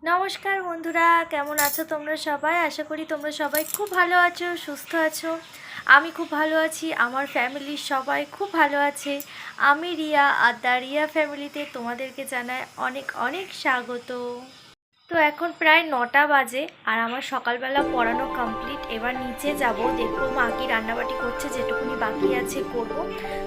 নমস্কার বন্ধুরা, কেমন আছো তোমরা সবাই? আশা করি তোমরা সবাই খুব ভালো আছো, সুস্থ আছো। আমি খুব ভালো আছি, আমার ফ্যামিলির সবাই খুব ভালো আছে। আমি রিয়া, আর দ্য রিয়া ফ্যামিলিতে তোমাদেরকে জানাই অনেক অনেক স্বাগত। তো এখন প্রায় 9টা বাজে, আর আমার সকালবেলা পড়ানো কমপ্লিট। এবার নিচে যাব, দেখবো মা কি রান্নাবাটি করছে, যেটুকুনি বাকি আছে করব।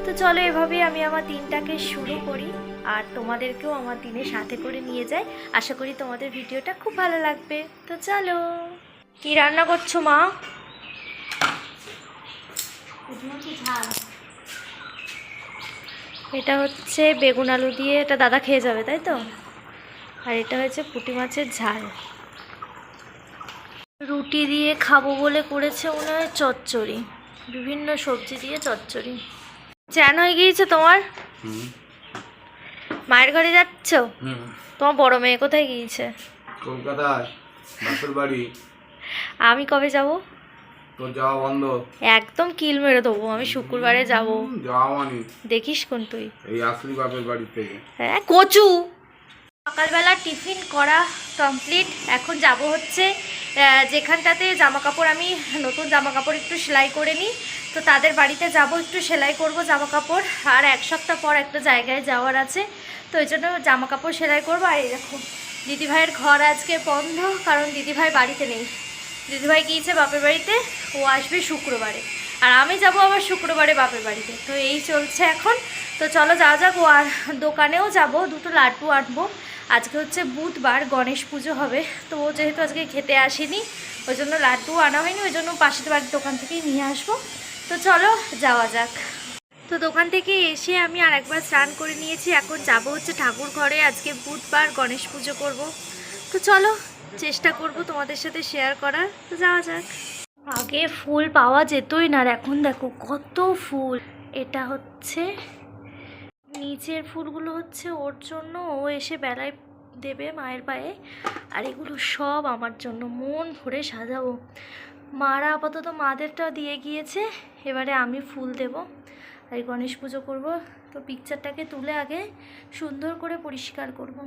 তো চলো, এভাবেই আমি আমার দিনটাকে শুরু করি, আর তোমাদেরকেও আমার দিনের সাথে করে নিয়ে যাই। আশা করি তোমাদের ভিডিওটা খুব ভালো লাগবে। তো চলো, কি রান্না করছো মা? এটা হচ্ছে বেগুন আলু দিয়ে, এটা দাদা খেয়ে যাবে তাই তো। আর এটা হচ্ছে পুঁটি মাছের ঝাল। রুটি দিয়ে খাবো বলে করেছে মনে হয় চচ্চড়ি, বিভিন্ন সবজি দিয়ে চচ্চড়ি। চ্যান হয়ে গিয়েছে তোমার? মায়ের ঘরে যাচ্ছ? তোমার বড় মেয়ে কোথায় গিয়েছে? কলকাতায় বাপের বাড়ি। আমি কবে যাব? তোর যাওয়া বন্ধ। একদম কিল মেরে দেবো, আমি শুক্রবারে যাব। যাওয়া মানে দেখিস কোন তুই। এই আসলি বাপের বাড়ি থেকে। হ্যাঁ, কচু। সকালবেলা টিফিন করা কমপ্লিট। এখন যাব হচ্ছে যেখানটাতে জামা কাপড়, আমি নতুন জামা কাপড় একটু সেলাই করে নিই, তো তাদের বাড়িতে যাব, একটু সেলাই করব জামা কাপড়। আর এক সপ্তাহ পর একটা জায়গায় যাওয়ার আছে, তো ওই জন্য জামা কাপড় সেলাই করবো। আর এরকম দিদিভাইয়ের ঘর আজকে বন্ধ, কারণ দিদিভাই বাড়িতে নেই। দিদিভাই গিয়েছে বাপের বাড়িতে, ও আসবে শুক্রবারে, আর আমি যাব আবার শুক্রবারে বাপের বাড়িতে। তো এই চলছে এখন। তো চলো যাওয়া যাক। ও আর দোকানেও যাব, দুটো লাড্ডু আনবো। আজকে হচ্ছে বুধবার, গণেশ পুজো হবে, তো ও যেহেতু আজকে খেতে আসেনি, ওই জন্য লাড্ডু আনা হয়নি, ওই জন্য পাশের বাড়ির দোকান থেকেই নিয়ে আসবো। তো চলো যাওয়া যাক। তো দোকান থেকে এসে আমি আর একবার স্নান করে নিয়েছি, এখন যাব হচ্ছে ঠাকুর ঘরে। আজকে বুধবার, গণেশ পুজো করব। তো চলো, চেষ্টা করব তোমাদের সাথে শেয়ার করার। তো যাওয়া যাক। আগে ফুল পাওয়া যেতই না, আর এখন দেখো কত ফুল। এটা হচ্ছে নিচের ফুলগুলো, হচ্ছে ওর জন্য, ও এসে বেলায় দেবে মায়ের পায়ে। আর এগুলো সব আমার জন্য, মন ভরে সাজাবো। মারা আপাতত মাদেরটা দিয়ে গিয়েছে, এবারে আমি ফুল দেব আর গণেশ পুজো করব। তো পিকচারটাকে তুলে আগে সুন্দর করে পরিষ্কার করব।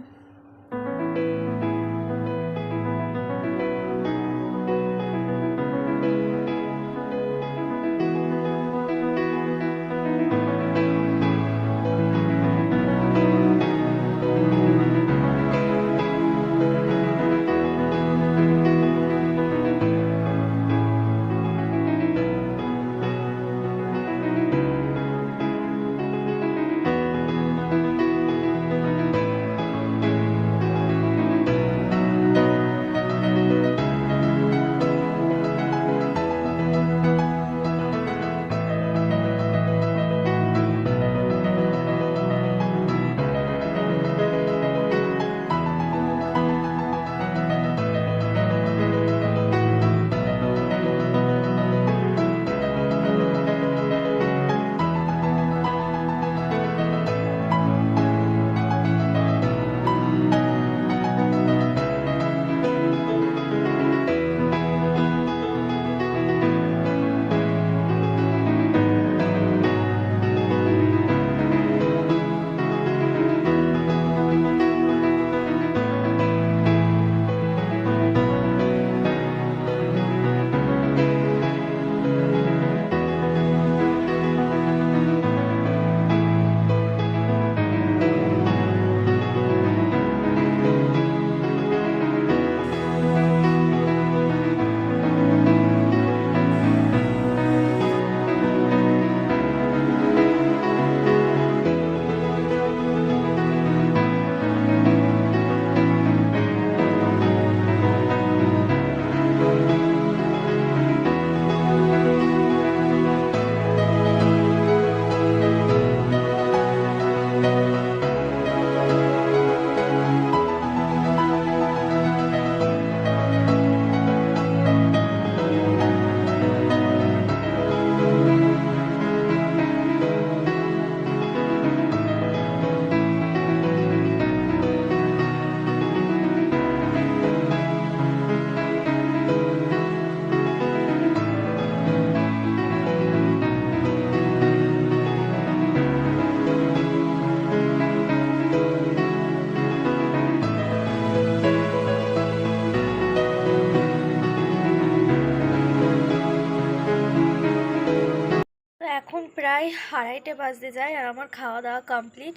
প্রায় 2:30 বাজতে যায় আর আমার খাওয়া দাওয়া কমপ্লিট।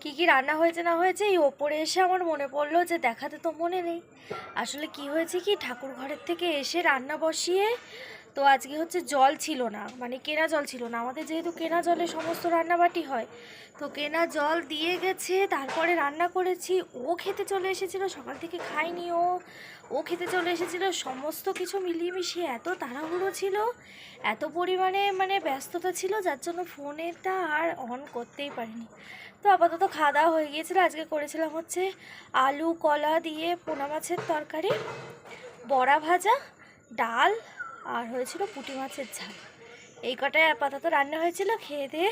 কি কি রান্না হয়েছে না হয়েছে এই ওপরে এসে আমার মনে পড়লো যে দেখাতে তো মনে নেই। আসলে কি হয়েছে কি, ঠাকুর ঘরের থেকে এসে রান্না বসিয়ে তো আজকে হচ্ছে জল ছিল না, মানে কেনা জল ছিল না আমাদের, যেহেতু কেনা জলে সমস্ত রান্নাবাটি হয়, তো কেনা জল দিয়ে গেছে, তারপরে রান্না করেছি। ও খেতে চলে এসেছিলো, সকাল থেকে খাইনি ও খেতে চলে এসেছিলো। সমস্ত কিছু মিলিয়ে মিশিয়ে এত তাড়াহুড়ো ছিল, এত পরিমাণে মানে ব্যস্ততা ছিল, যার জন্য ফোনেরটা আর অন করতেই পারিনি। তো আপাতত খাওয়া দাওয়া হয়ে গিয়েছিলো। আজকে করেছিলাম হচ্ছে আলু কলা দিয়ে পোনা মাছের তরকারি, বড়া ভাজা, ডাল, আর হয়েছিল পুঁটি মাছের ঝাল। এই কটাই আপাতত রান্না হয়েছিল। খেয়ে দিয়ে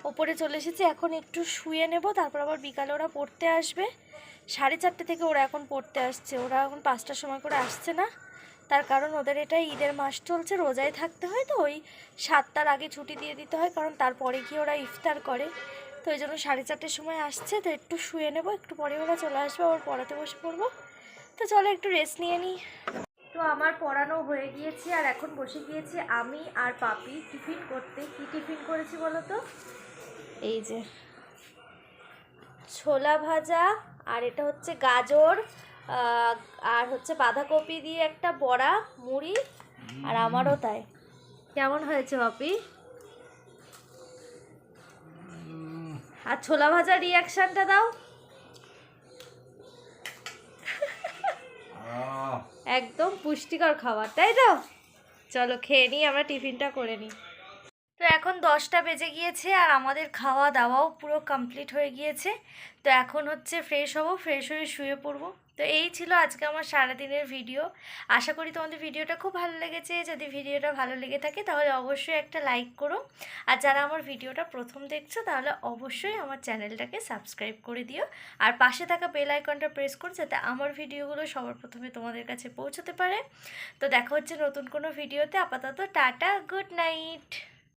ওপরে চলে এসেছি, এখন একটু শুয়ে নেব, তারপর আবার বিকালে ওরা পড়তে আসবে। 4:30 থেকে ওরা এখন পড়তে আসছে, ওরা এখন 5টার সময় করে আসছে না। তার কারণ ওদের এটা ঈদের মাস চলছে, রোজায় থাকতে হয়, তো ওই 7টার আগে ছুটি দিয়ে দিতে হয়, কারণ তারপরে গিয়ে ওরা ইফতার করে। তো ওই জন্য 4:30-র সময় আসছে। তো একটু শুয়ে নেব, একটু পরে ওরা চলে আসবে, ওর পড়াতে বসে পড়বো। তো চলো একটু রেস্ট নিয়ে নিই। তো আমার পড়ানো হয়ে গিয়েছে আর এখন বসে গিয়েছি আমি আর পাপি টিফিন করতে। কি টিফিন করেছি বলো তো? এই যে ছোলা ভাজা, আর এটা হচ্ছে গাজর, আর হচ্ছে বাঁধাকপি দিয়ে একটা বড়া, মুড়ি, আর আমারও তাই। কেমন হয়েছে পাপি? আর ছোলা ভাজার রিয়াকশনটা দাও। একদম পুষ্টিকর খাবার, তাই তো? চলো খেয়ে নিই, আমরা টিফিনটা করে নিই। তো এখন 10টা বেজে গিয়েছে আর আমাদের খাওয়া দাওয়াও পুরো কমপ্লিট হয়ে গিয়েছে। তো এখন হচ্ছে ফ্রেশ হব, ফ্রেশ হয়ে শুয়ে পড়বো। তো এই ছিল আজকে আমার সারাদিনের ভিডিও। আশা করি তোমাদের ভিডিওটা খুব ভালো লেগেছে। যদি ভিডিওটা ভালো লেগে থাকে তাহলে অবশ্যই একটা লাইক করো, আর যারা আমার ভিডিওটা প্রথম দেখছো তাহলে অবশ্যই আমার চ্যানেলটাকে সাবস্ক্রাইব করে দিও, আর পাশে থাকা বেল আইকনটা প্রেস করো যাতে আমার ভিডিওগুলো সবার প্রথমে তোমাদের কাছে পৌঁছতে পারে। তো দেখা হচ্ছে নতুন কোনো ভিডিওতে। আপাতত টাটা, গুড নাইট।